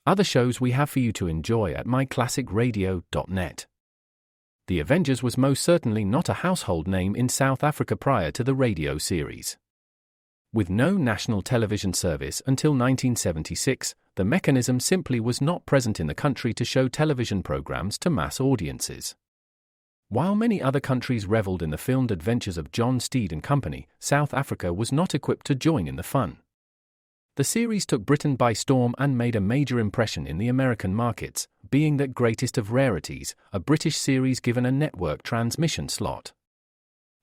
other shows we have for you to enjoy at myclassicradio.net. The Avengers was most certainly not a household name in South Africa prior to the radio series. With no national television service until 1976, the mechanism simply was not present in the country to show television programs to mass audiences. While many other countries reveled in the filmed adventures of John Steed and company, South Africa was not equipped to join in the fun. The series took Britain by storm and made a major impression in the American markets, being that greatest of rarities, a British series given a network transmission slot.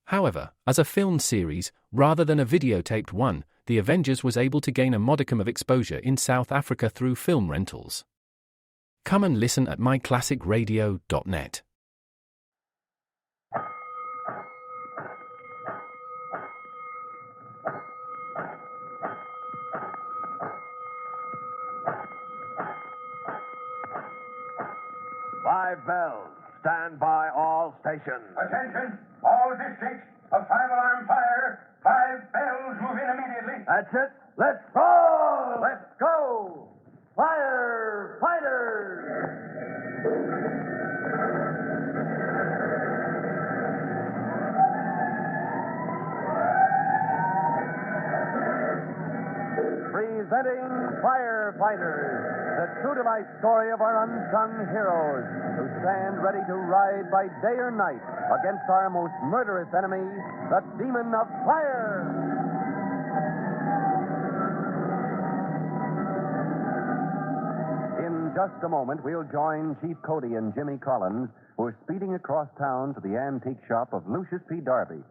However, as a filmed series, rather than a videotaped one, The Avengers was able to gain a modicum of exposure in South Africa through film rentals. Come and listen at myclassicradio.net. Five bells. Stand by all stations. Attention, all districts. A five-alarm fire. 5 bells move in immediately. That's it. Let's roll. Let's go. Firefighters. Presenting Firefighters, the true-to-life story of our unsung heroes who stand ready to ride by day or night against our most murderous enemy, the demon of fire. In just a moment, we'll join Chief Cody and Jimmy Collins, who are speeding across town to the antique shop of Lucius P. Darby,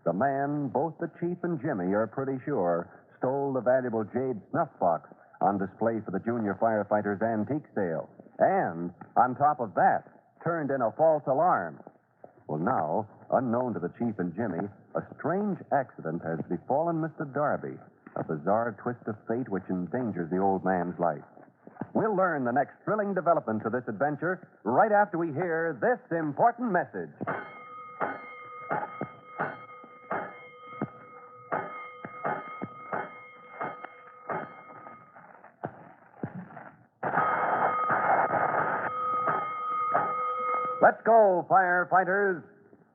the man both the Chief and Jimmy are pretty sure stole the valuable jade snuff box on display for the Junior Firefighters Antique Sale. And, on top of that, turned in a false alarm. Well, now, unknown to the Chief and Jimmy, a strange accident has befallen Mr. Darby, a bizarre twist of fate which endangers the old man's life. We'll learn the next thrilling developments of this adventure right after we hear this important message. Let's go, firefighters.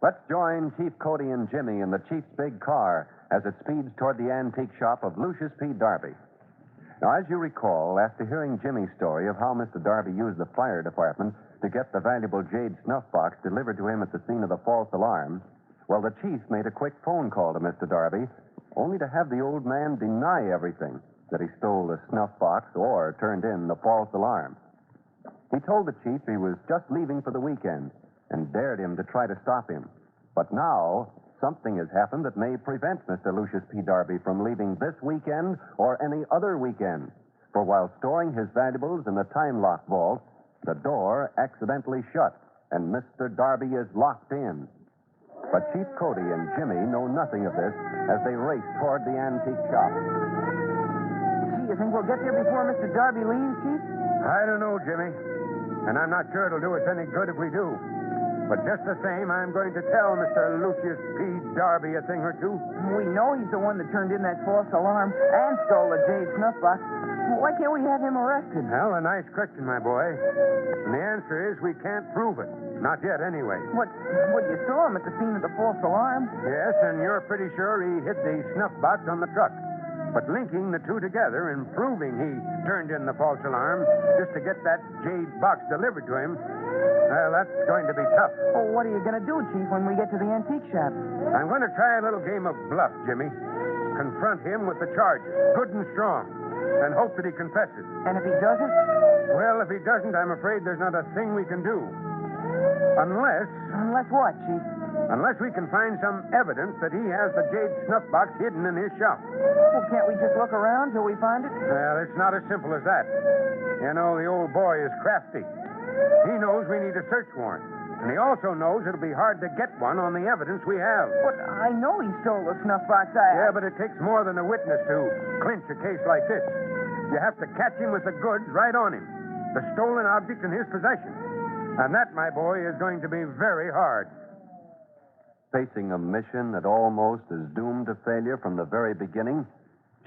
Let's join Chief Cody and Jimmy in the Chief's big car as it speeds toward the antique shop of Lucius P. Darby. Now, as you recall, after hearing Jimmy's story of how Mr. Darby used the fire department to get the valuable jade snuff box delivered to him at the scene of the false alarm, well, the Chief made a quick phone call to Mr. Darby, only to have the old man deny everything, that he stole the snuff box or turned in the false alarm. He told the Chief he was just leaving for the weekend and dared him to try to stop him. But now, something has happened that may prevent Mr. Lucius P. Darby from leaving this weekend or any other weekend. For while storing his valuables in the time lock vault, the door accidentally shut and Mr. Darby is locked in. But Chief Cody and Jimmy know nothing of this as they race toward the antique shop. Gee, you think we'll get there before Mr. Darby leaves, Chief? I don't know, Jimmy. And I'm not sure it'll do us any good if we do. But just the same, I'm going to tell Mr. Lucius P. Darby a thing or two. We know he's the one that turned in that false alarm and stole the jade snuff box. Why can't we have him arrested? Well, a nice question, my boy. And the answer is we can't prove it. Not yet, anyway. What, you saw him at the scene of the false alarm? Yes, and you're pretty sure he hid the snuff box on the truck. But linking the two together and proving he turned in the false alarm just to get that jade box delivered to him, well, that's going to be tough. Well, what are you going to do, Chief, when we get to the antique shop? I'm going to try a little game of bluff, Jimmy. Confront him with the charges, good and strong, and hope that he confesses. And if he doesn't? Well, if he doesn't, I'm afraid there's not a thing we can do. Unless... Unless what, Chief? Unless we can find some evidence that he has the jade snuff box hidden in his shop. Well, can't we just look around till we find it? Well, it's not as simple as that. You know, the old boy is crafty. He knows we need a search warrant. And he also knows it'll be hard to get one on the evidence we have. But I know he stole the snuff box. Yeah, but it takes more than a witness to clinch a case like this. You have to catch him with the goods right on him. The stolen object in his possession. And that, my boy, is going to be very hard. Facing a mission that almost is doomed to failure from the very beginning,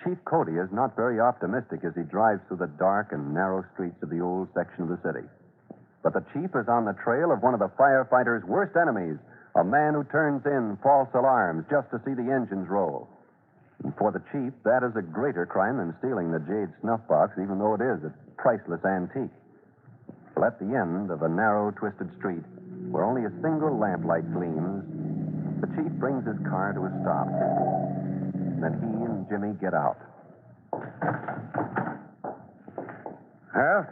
Chief Cody is not very optimistic as he drives through the dark and narrow streets of the old section of the city. But the chief is on the trail of one of the firefighters' worst enemies, a man who turns in false alarms just to see the engines roll. And for the chief, that is a greater crime than stealing the jade snuff box, even though it is a priceless antique. Well, at the end of a narrow, twisted street, where only a single lamplight gleams, the chief brings his car to a stop. Then he and Jimmy get out. Well,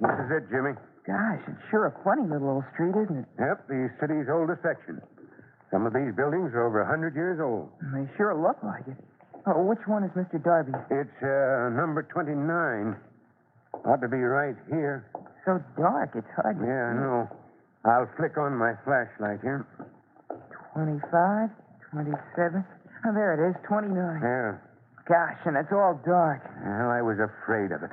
this is it, Jimmy. Gosh, it's sure a funny little old street, isn't it? Yep, the city's oldest section. Some of these buildings are over 100 years old. They sure look like it. Oh, which one is Mr. Darby? It's number 29. Ought to be right here. So dark, it's hard to Yeah, I see. know. I'll flick on my flashlight here. 25, 27. Oh, there it is, 29. Yeah. Gosh, and it's all dark. Well, I was afraid of it.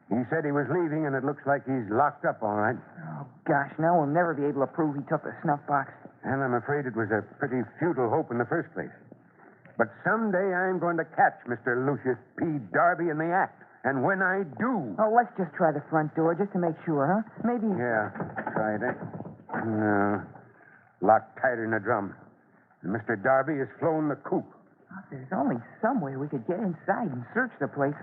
He said he was leaving, and it looks like he's locked up all right. Oh, gosh, now we'll never be able to prove he took the snuff box. And I'm afraid it was a pretty futile hope in the first place. But someday I'm going to catch Mr. Lucius P. Darby in the act. And when I do... Oh, let's just try the front door just to make sure, huh? Maybe... Yeah, try it. No. Locked tighter than a drum. And Mr. Darby has flown the coop. Oh, there's only some way we could get inside and search the place.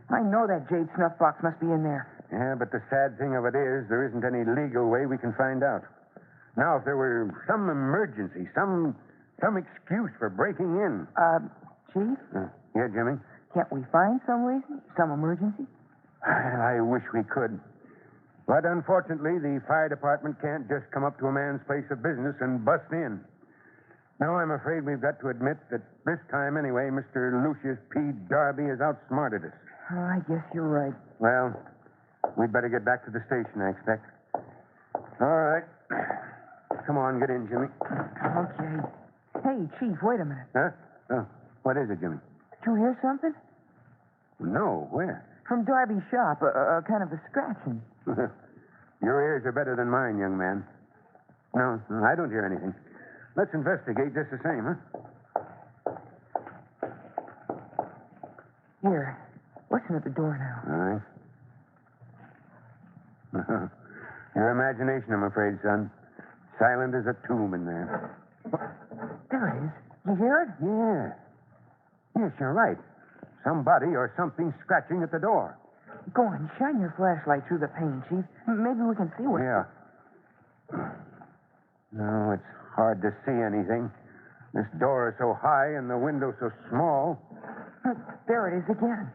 I know that jade snuff box must be in there. Yeah, but the sad thing of it is there isn't any legal way we can find out. Now, if there were some emergency, some excuse for breaking in... Chief? Yeah, Jimmy? Can't we find some reason? Some emergency? I wish we could. But unfortunately, the fire department can't just come up to a man's place of business and bust in. No, I'm afraid we've got to admit that this time anyway, Mr. Lucius P. Darby has outsmarted us. Oh, I guess you're right. Well, we'd better get back to the station, I expect. All right. Come on, get in, Jimmy. Okay. Hey, Chief, wait a minute. Huh? Oh, what is it, Jimmy? Did you hear something? No, where? From Darby's shop, kind of a scratching. Your ears are better than mine, young man. No, I don't hear anything. Let's investigate just the same, huh? Here, listen at the door now. All right. Your imagination, I'm afraid, son. Silent as a tomb in there. There it is. You hear it? Yeah. Yes, you're right. Somebody or something scratching at the door. Go on, shine your flashlight through the pane, Chief. Maybe we can see what... Yeah. No, it's hard to see anything. This door is so high and the window so small. There it is again.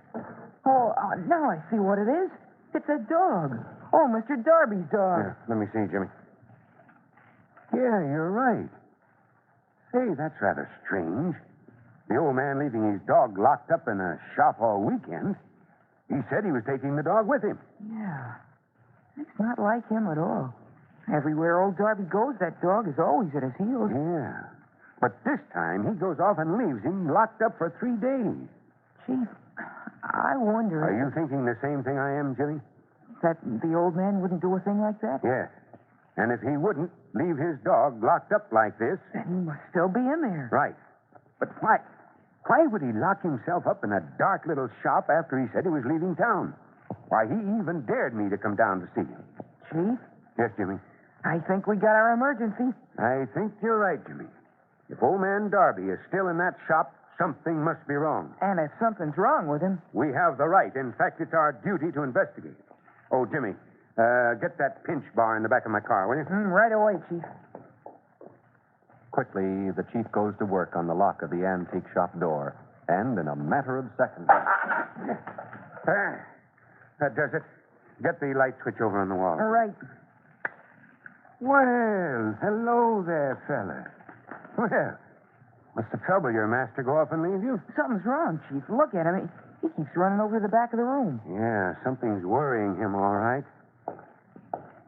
Oh, now I see what it is. It's a dog. Oh, Mr. Darby's dog. Here, let me see, Jimmy. Yeah, you're right. Say, that's rather strange. The old man leaving his dog locked up in a shop all weekend. He said he was taking the dog with him. Yeah. It's not like him at all. Everywhere old Darby goes, that dog is always at his heels. Yeah. But this time, he goes off and leaves him locked up for 3 days. Chief, I wonder... Are you thinking the same thing I am, Jimmy? That the old man wouldn't do a thing like that? Yes. And if he wouldn't leave his dog locked up like this... Then he must still be in there. Right. But why? Why would he lock himself up in a dark little shop after he said he was leaving town? Why, he even dared me to come down to see him. Chief? Yes, Jimmy? I think we got our emergency. I think you're right, Jimmy. If old man Darby is still in that shop, something must be wrong. And if something's wrong with him... We have the right. In fact, it's our duty to investigate. Oh, Jimmy, get that pinch bar in the back of my car, will you? Right away, Chief. Quickly, the chief goes to work on the lock of the antique shop door. And in a matter of seconds... That does it. Get the light switch over on the wall. All right. Well, hello there, fella. Well, what's the trouble? Your master go off and leave you? Something's wrong, Chief. Look at him. He keeps running over to the back of the room. Yeah, something's worrying him, all right.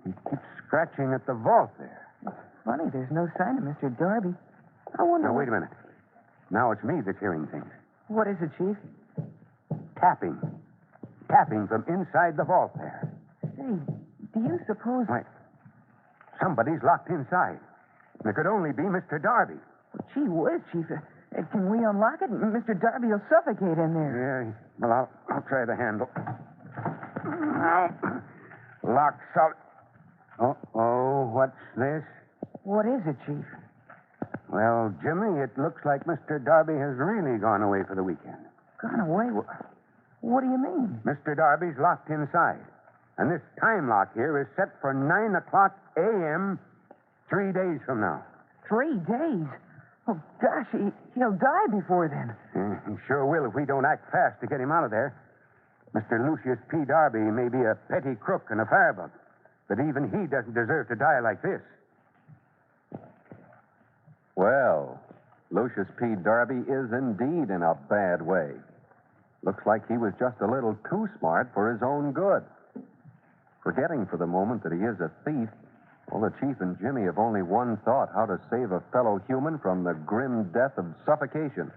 He keeps scratching at the vault there. Funny, there's no sign of Mr. Darby. I wonder... Now, wait a minute. Now it's me that's hearing things. What is it, Chief? Tapping. Tapping from inside the vault there. Say, do you suppose... Right. Somebody's locked inside. It could only be Mr. Darby. Well, gee whiz, Chief. Can we unlock it? Mr. Darby will suffocate in there. Yeah, well, I'll try the handle. Now, lock solid. Oh, what's this? What is it, Chief? Well, Jimmy, it looks like Mr. Darby has really gone away for the weekend. Gone away? What do you mean? Mr. Darby's locked inside. And this time lock here is set for 9 o'clock a.m. 3 days from now. 3 days? Oh, gosh, he'll die before then. He sure will if we don't act fast to get him out of there. Mr. Lucius P. Darby may be a petty crook and a firebug, but even he doesn't deserve to die like this. Well, Lucius P. Darby is indeed in a bad way. Looks like he was just a little too smart for his own good. Forgetting for the moment that he is a thief, well, the Chief and Jimmy have only one thought: how to save a fellow human from the grim death of suffocation.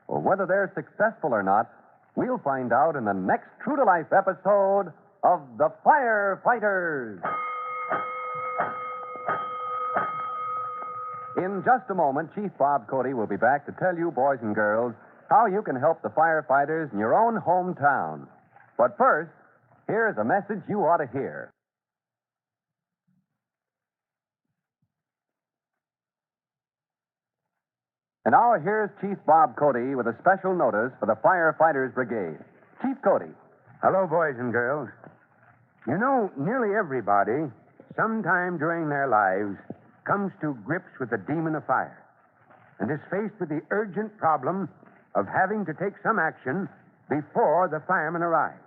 Well, whether they're successful or not, we'll find out in the next true-to-life episode of The Firefighters. In just a moment, Chief Bob Cody will be back to tell you, boys and girls, how you can help the firefighters in your own hometown. But first, here's a message you ought to hear. And now here's Chief Bob Cody with a special notice for the Firefighters Brigade. Chief Cody. Hello, boys and girls. You know, nearly everybody, sometime during their lives, comes to grips with the demon of fire and is faced with the urgent problem of having to take some action before the firemen arrive.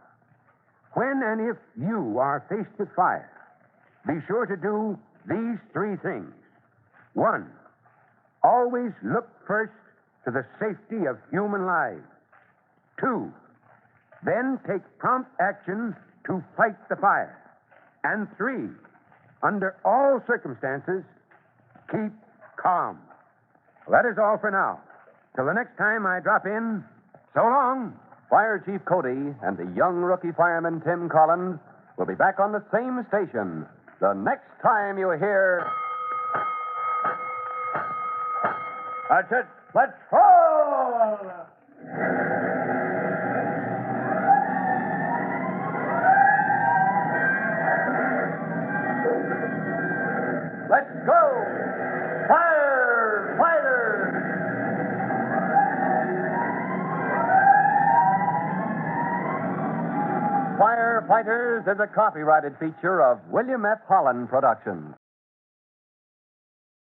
When and if you are faced with fire, be sure to do these 3 things. 1, always look first to the safety of human lives. 2, then take prompt action to fight the fire. And 3, under all circumstances, keep calm. Well, that is all for now. Till the next time I drop in, so long. Fire Chief Cody and the young rookie fireman Tim Collins will be back on the same station the next time you hear... That's it. Let's fall! Let's go! Firefighters! Firefighters is a copyrighted feature of William F. Holland Productions.